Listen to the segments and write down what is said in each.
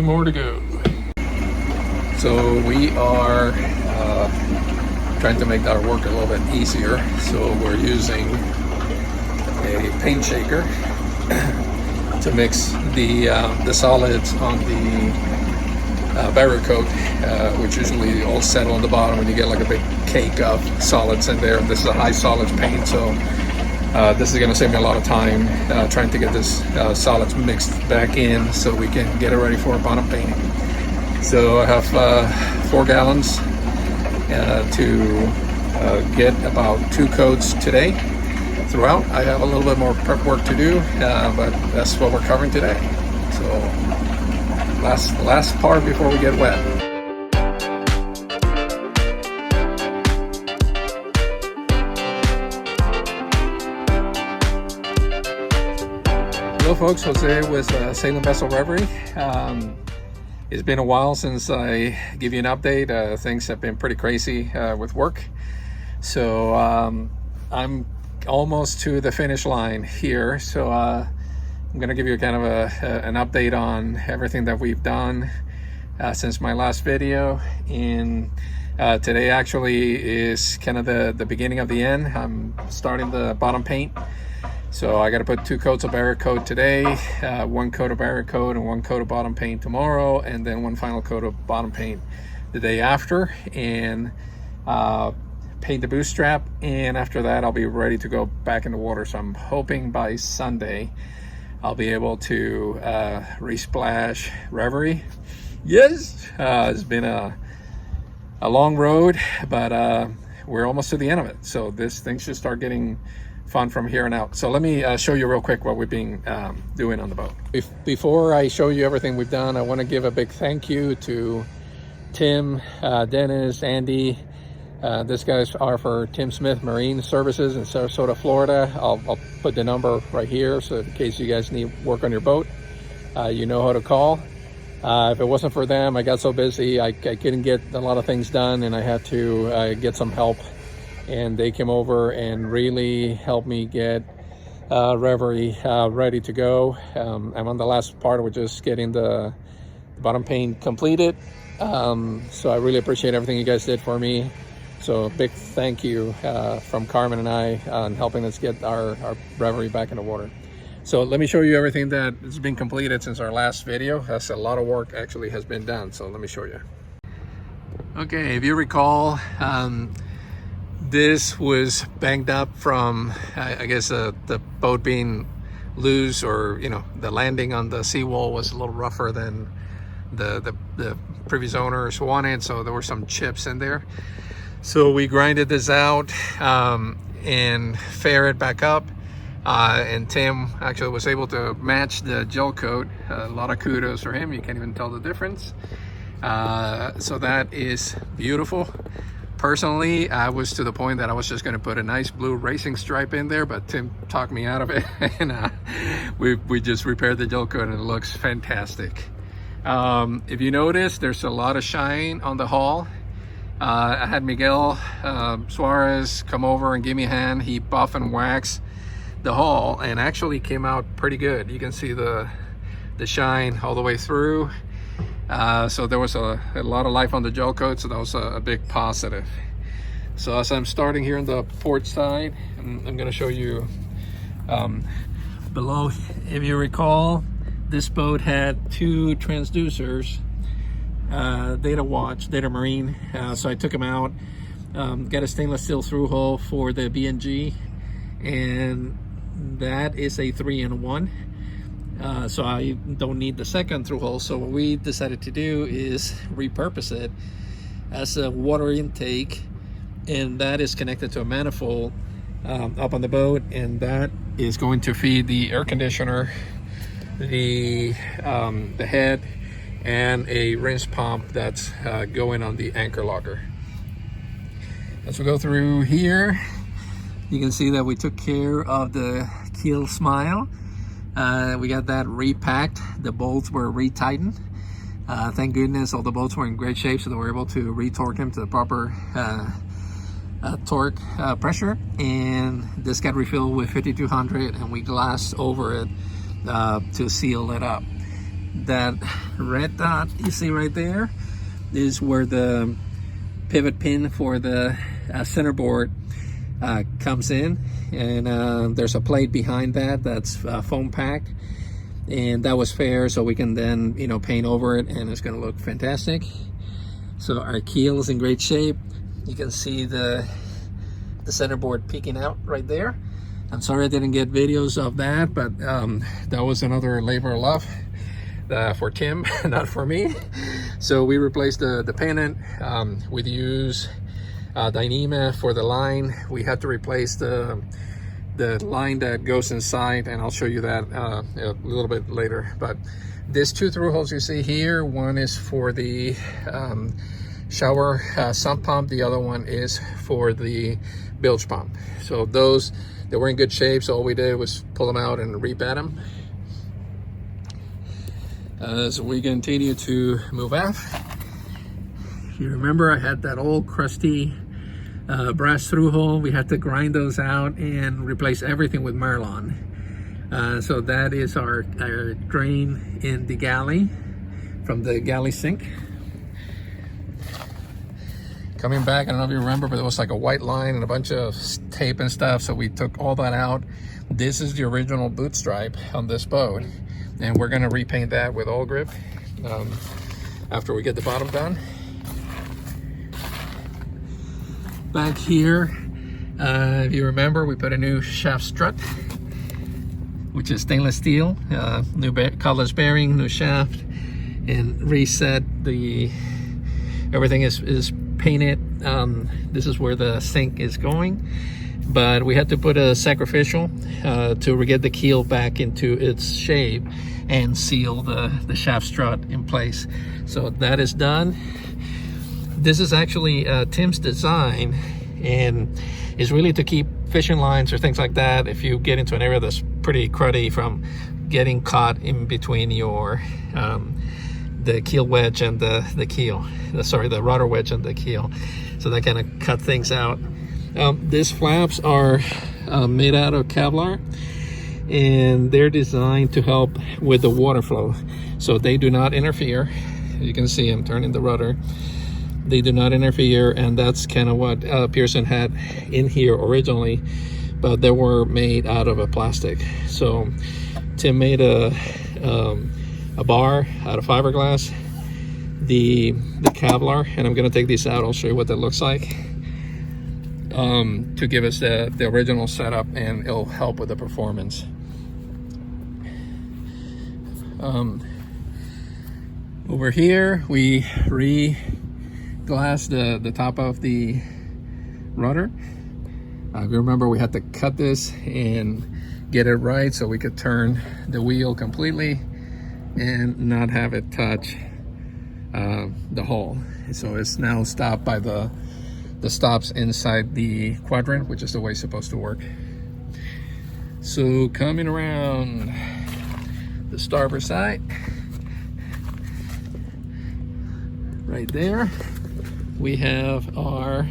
more to go. So we are trying to make our work a little bit easier. So we're using a paint shaker to mix the solids on the barrier coat, which usually all settle on the bottom and you get like a big cake of solids in there. This is a high solids paint, so this is going to save me a lot of time trying to get this solids mixed back in so we can get it ready for bottom painting. So I have 4 gallons to get about 2 coats today. Throughout, I have a little bit more prep work to do, but that's what we're covering today. So last part before we get wet. Hello folks, Jose with Sailing Vessel Reverie. It's been a while since I give you an update. Things have been pretty crazy with work. So I'm almost to the finish line here. So I'm going to give you kind of an update on everything that we've done since my last video. And today actually is kind of the beginning of the end. I'm starting the bottom paint. So I got to put 2 coats of barrier coat today, 1 coat of barrier coat and 1 coat of bottom paint tomorrow, and then 1 final coat of bottom paint the day after, and paint the boost strap. And after that I'll be ready to go back in the water. So I'm hoping by Sunday I'll be able to resplash Reverie. Yes, it's been a long road, but we're almost to the end of it. So this thing should start getting fun from here on out. So let me show you real quick what we've been doing on the boat. Before I show you everything we've done, I want to give a big thank you to Tim, Dennis, Andy. This guy's are for Tim Smith Marine Services in Sarasota, Florida. I'll put the number right here, so in case you guys need work on your boat, you know how to call. If it wasn't for them, I got so busy I couldn't get a lot of things done, and I had to get some help. And they came over and really helped me get Reverie ready to go. I'm on the last part, we're just getting the bottom paint completed. So I really appreciate everything you guys did for me. So a big thank you from Carmen and I on helping us get our Reverie back in the water. So let me show you everything that has been completed since our last video. That's a lot of work actually has been done. So let me show you. Okay, if you recall, this was banged up from, I guess, the boat being loose, or, you know, the landing on the seawall was a little rougher than the previous owners wanted. So there were some chips in there. So we grinded this out and fair it back up. And Tim actually was able to match the gel coat. A lot of kudos for him. You can't even tell the difference. So that is beautiful. Personally, I was to the point that I was just going to put a nice blue racing stripe in there, but Tim talked me out of it, and we just repaired the gel coat and it looks fantastic. If you notice, there's a lot of shine on the hull. I had Miguel Suarez come over and give me a hand. He buff and wax the hull and actually came out pretty good. You can see the shine all the way through. So there was a lot of life on the gel coat, so that was a big positive. So as I'm starting here on the port side, I'm going to show you below. If you recall, this boat had 2 transducers, Data Marine. So I took them out, got a stainless steel through hole for the BNG, and that is a 3-in-1. So I don't need the second through hole. So what we decided to do is repurpose it as a water intake, and that is connected to a manifold up on the boat, and that is going to feed the air conditioner, the head, and a rinse pump that's going on the anchor locker. As we go through here, you can see that we took care of the keel smile. We got that repacked. The bolts were retightened. Thank goodness all the bolts were in great shape, so that we're able to retorque them to the proper torque pressure. And this got refilled with 5200, and we glassed over it to seal it up. that red dot you see right there is where the pivot pin for the centerboard comes in, and there's a plate behind that that's foam packed, and that was fair, so we can then paint over it and it's going to look fantastic. So our keel is in great shape. You can see the centerboard peeking out right there. I'm sorry I didn't get videos of that, but that was another labor of love for Tim, not for me. So we replaced the pennant. We use Dyneema for the line. We had to replace the line that goes inside, and I'll show you that a little bit later. But these two through holes you see here, one is for the shower sump pump, the other one is for the bilge pump. So those, they were in good shape, so all we did was pull them out and rebed them. As we continue to move out, if you remember, I had that old crusty brass through hole. We had to grind those out and replace everything with Marlon. So that is our drain in the galley from the galley sink. Coming back, I don't know if you remember, but there was like a white line and a bunch of tape and stuff, so we took all that out. This is the original boot stripe on this boat, and we're going to repaint that with oil grip after we get the bottom done. Back here, if you remember, we put a new shaft strut, which is stainless steel, new colors bearing, new shaft, and reset. Everything is painted. This is where the sink is going, but we had to put a sacrificial to get the keel back into its shape and seal the shaft strut in place. So that is done. This is actually Tim's design, and is really to keep fishing lines or things like that if you get into an area that's pretty cruddy from getting caught in between your the keel wedge and the keel, the rudder wedge and the keel. So that kind of cut things out. These flaps are made out of Kevlar, and they're designed to help with the water flow. So they do not interfere. You can see I'm turning the rudder. They do not interfere, and that's kind of what Pearson had in here originally, but they were made out of a plastic. So Tim made a bar out of fiberglass, the Kevlar, and I'm going to take these out. I'll show you what that looks like, to give us the original setup, and it'll help with the performance. Over here we re-glassed the top of the rudder. If you remember, we had to cut this and get it right so we could turn the wheel completely and not have it touch the hull. So it's now stopped by the stops inside the quadrant, which is the way it's supposed to work. So coming around the starboard side, right there, we have our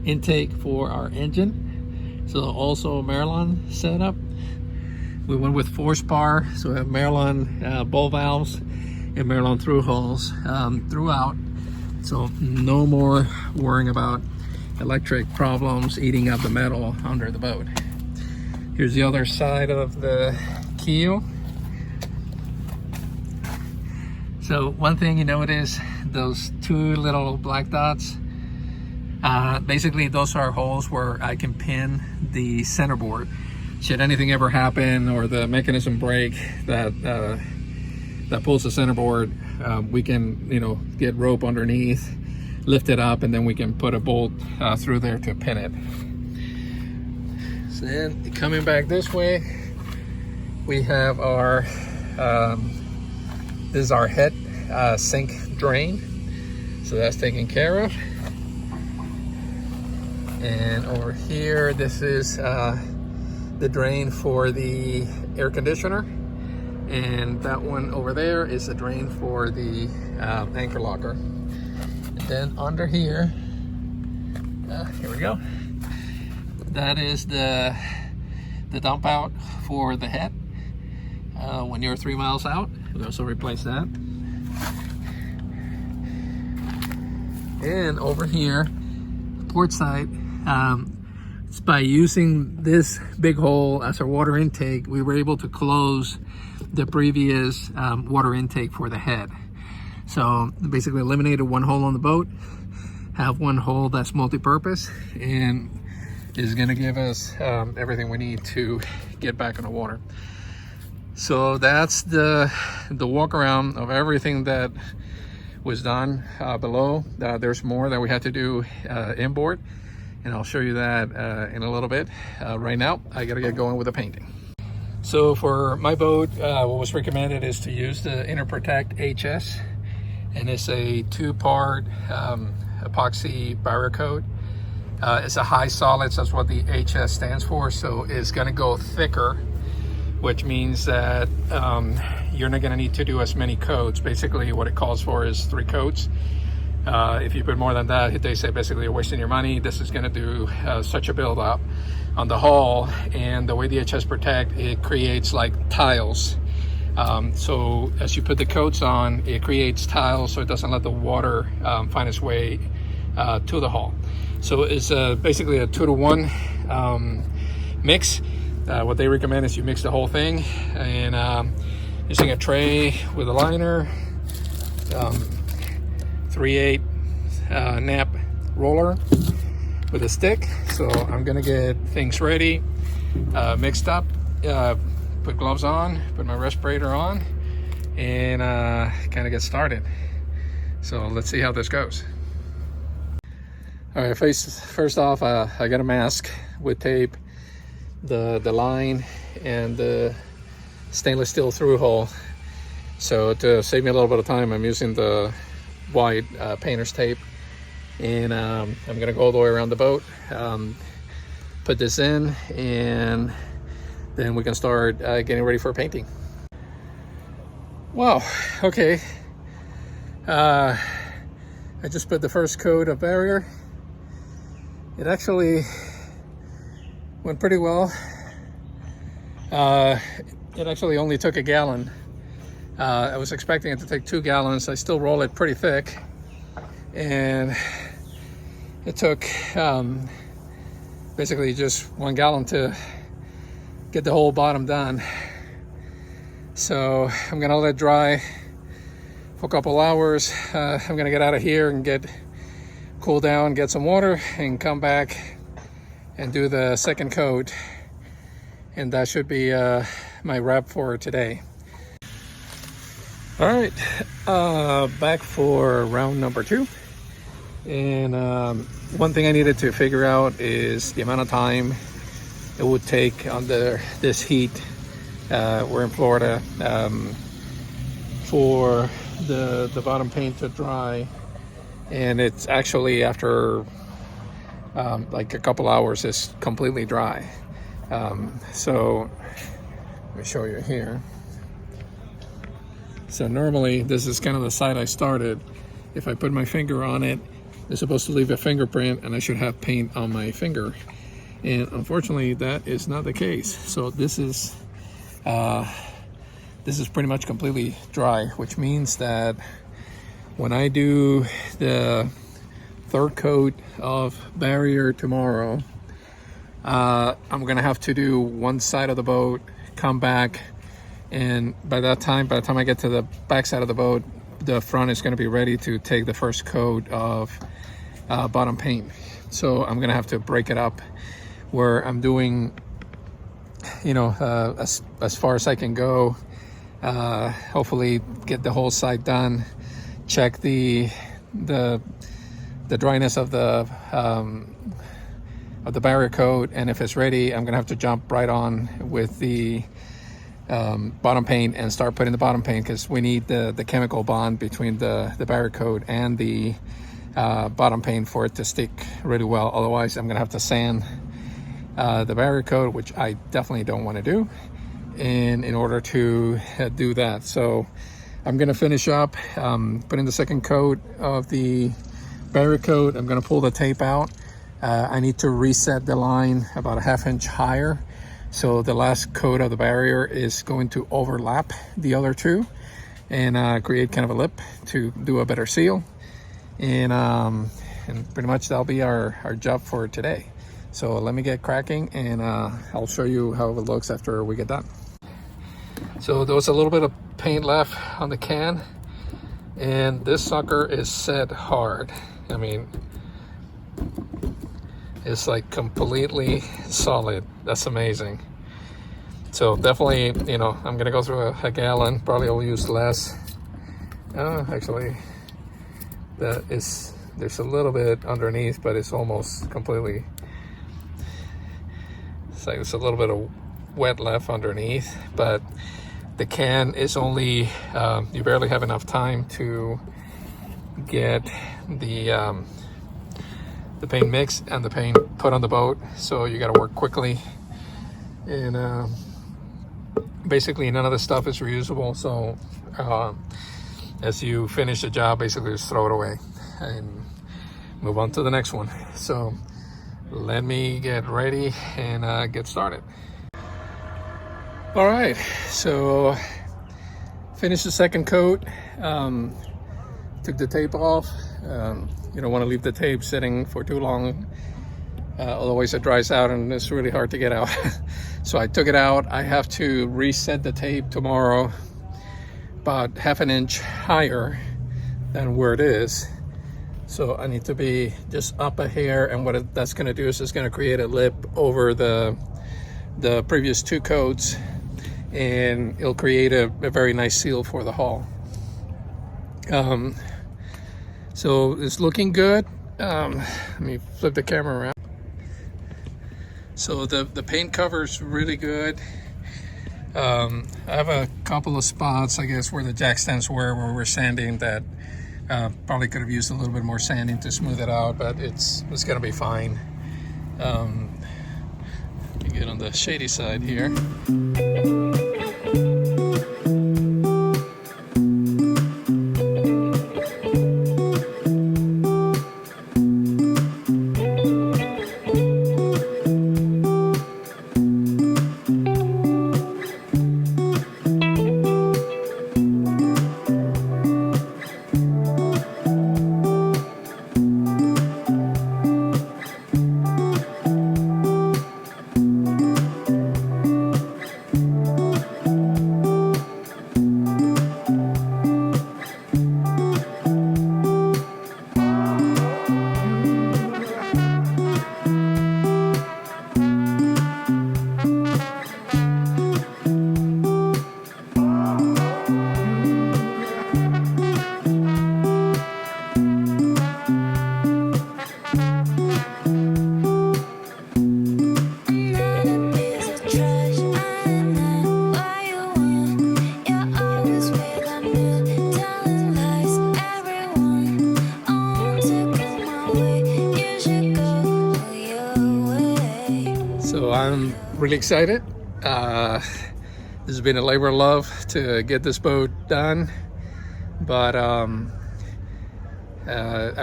intake for our engine. So also Marlon setup. We went with 4-spar, so we have Marlon ball valves and Marlon through holes throughout. So no more worrying about electric problems eating up the metal under the boat. Here's the other side of the keel. So one thing you notice, those two little black dots, basically those are holes where I can pin the centerboard. Should anything ever happen or the mechanism break that pulls the centerboard, we can get rope underneath, lift it up, and then we can put a bolt through there to pin it. So then coming back this way, we have our this is our head sink drain, so that's taken care of. And over here, this is the drain for the air conditioner, and that one over there is the drain for the anchor locker. And then under here, here we go, that is the dump out for the head when you're 3 miles out. We also replace that. And over here, port side, it's by using this big hole as our water intake, we were able to close the previous water intake for the head. So basically eliminated one hole on the boat, have one hole that's multi-purpose, and is gonna give us everything we need to get back on the water. So that's the walk around of everything that was done below. There's more that we had to do inboard, and I'll show you that in a little bit. Right now, I gotta get going with the painting. So for my boat, what was recommended is to use the Interprotect HS, and it's a 2-part epoxy barrier coat. It's a high solids, that's what the HS stands for, so it's gonna go thicker, which means that you're not gonna need to do as many coats. Basically what it calls for is 3 coats. If you put more than that, they say basically you're wasting your money. This is gonna do such a buildup on the hull, and the way the HS Protect, it creates like tiles. So as you put the coats on, it creates tiles so it doesn't let the water find its way to the hull. So it's basically a 2-to-1 mix. What they recommend is you mix the whole thing, and using a tray with a liner, 3/8 nap roller with a stick. So I'm gonna get things ready, mixed up, put gloves on, put my respirator on, and kind of get started. So let's see how this goes. All right, first off, I got a mask with tape, the line, and the stainless steel through hole. So to save me a little bit of time, I'm using the white painter's tape, and I'm gonna go all the way around the boat, put this in, and then we can start getting ready for painting. Wow, okay. I just put the first coat of barrier. It actually went pretty well. It actually only took 1 gallon. I was expecting it to take 2 gallons. I still roll it pretty thick, and it took basically just 1 gallon to get the whole bottom done. So I'm gonna let it dry for a couple hours. I'm gonna get out of here and cool down, get some water, and come back and do the second coat, and that should be my wrap for today. All right, back for round number 2, and one thing I needed to figure out is the amount of time it would take under this heat. We're in Florida, for the bottom paint to dry, and it's actually after like a couple hours it's completely dry. So let me show you here. So normally this is kind of the side I started. If I put my finger on it, it's supposed to leave a fingerprint, and I should have paint on my finger, and unfortunately that is not the case. So this is pretty much completely dry, which means that when I do the third coat of barrier tomorrow, I'm gonna have to do one side of the boat, come back, and by the time I get to the back side of the boat, the front is going to be ready to take the first coat of bottom paint. So I'm gonna have to break it up, where I'm doing, you know, as far as I can go. Hopefully get the whole side done, check the dryness of the barrier coat, and if it's ready, I'm gonna have to jump right on with the bottom paint and start putting the bottom paint, because we need the chemical bond between the barrier coat and the bottom paint for it to stick really well. Otherwise I'm gonna have to sand the barrier coat, which I definitely don't want to do, and in order to do that, so I'm gonna finish up putting the second coat of the barrier coat. I'm gonna pull the tape out. I need to reset the line about a 1/2 inch higher, so the last coat of the barrier is going to overlap the other two. and create kind of a lip to do a better seal. And pretty much that'll be our job for today. So let me get cracking, and I'll show you how it looks after we get done. So there was a little bit of paint left on the can, and this sucker is set hard. I mean, it's like completely solid. That's amazing. So definitely, you know, I'm gonna go through a gallon. Probably I'll use less. Actually, there's a little bit underneath, but it's almost completely. It's like there's a little bit of wet left underneath, but the can is only, you barely have enough time to get the paint mixed and the paint put on the boat, so you got to work quickly. And basically none of the stuff is reusable, so as you finish the job, basically just throw it away and move on to the next one. So let me get ready and get started. All right, so finished the second coat. Took the tape off. You don't want to leave the tape sitting for too long, otherwise it dries out and it's really hard to get out. So I took it out. I have to reset the tape tomorrow about half an inch higher than where it is. So I need to be just up a hair, and what that's going to do is it's going to create a lip over the previous two coats, and it'll create a very nice seal for the hull. So it's looking good. Let me flip the camera around. So the paint cover's really good. I have a couple of spots, I guess, where the jack stands were, where we're sanding that probably could have used a little bit more sanding to smooth it out, but it's gonna be fine. Let me get on the shady side here. So I'm really excited. This has been a labor of love to get this boat done, but I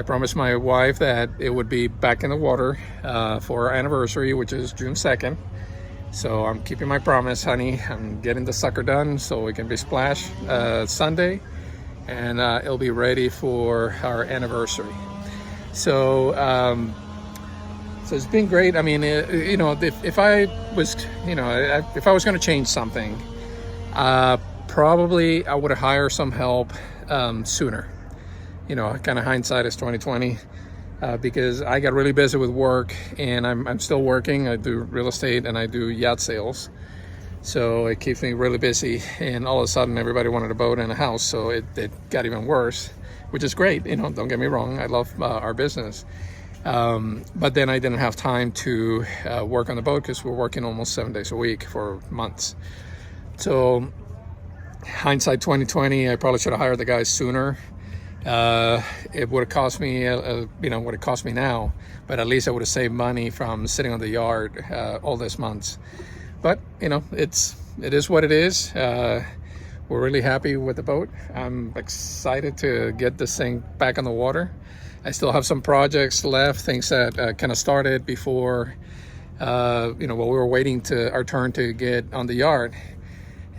promised my wife that it would be back in the water for our anniversary, which is June 2nd. So I'm keeping my promise, honey. I'm getting the sucker done so we can be splashed Sunday, and it'll be ready for our anniversary. So so it's been great. I mean, you know, if I was, you know, if I was going to change something, probably I would have hired some help sooner. You know, kind of hindsight is 2020, because I got really busy with work, and I'm still working. I do real estate and I do yacht sales, so it keeps me really busy. And all of a sudden, everybody wanted a boat and a house, so it got even worse, which is great. You know, don't get me wrong. I love our business. But then I didn't have time to work on the boat because we're working almost 7 days a week for months. So hindsight 2020, I probably should have hired the guys sooner. It would have cost me, you know, what it cost me now, but at least I would have saved money from sitting on the yard all this months. But you know, it is what it is. We're really happy with the boat. I'm excited to get this thing back on the water. I still have some projects left, things that kind of started before, you know, while we were waiting to our turn to get on the yard.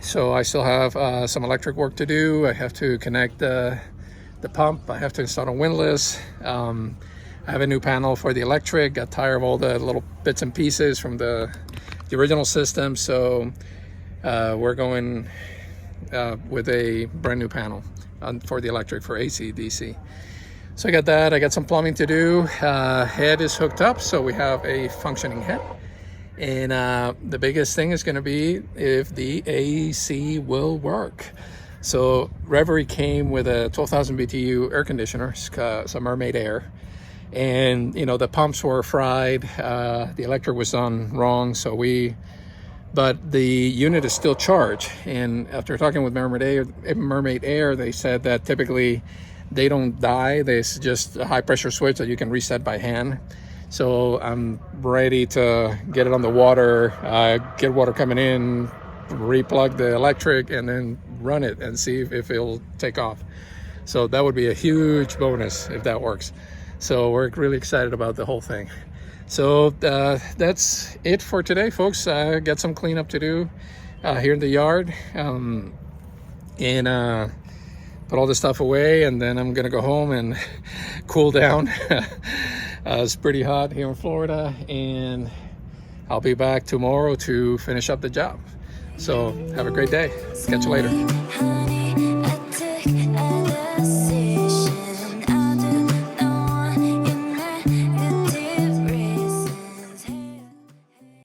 So I still have some electric work to do. I have to connect the pump. I have to install a windlass. I have a new panel for the electric. Got tired of all the little bits and pieces from the original system. So we're going with a brand new panel for the electric for AC, DC. So I got that. I got some plumbing to do. Head is hooked up, so we have a functioning head. And the biggest thing is going to be if the AC will work. So Reverie came with a 12,000 BTU air conditioner, some Mermaid Air. And, you know, the pumps were fried. The electric was done wrong. But the unit is still charged. And after talking with Mermaid Air, they said that typically they don't die. There's just a high pressure switch that you can reset by hand. So I'm ready to get it on the water, get water coming in, replug the electric, and then run it and see if it'll take off. So that would be a huge bonus if that works. So we're really excited about the whole thing. So that's it for today, folks. Got some cleanup to do here in the yard, and put all this stuff away, and then I'm gonna go home and cool down. It's pretty hot here in Florida, and I'll be back tomorrow to finish up the job. So have a great day. Catch you later.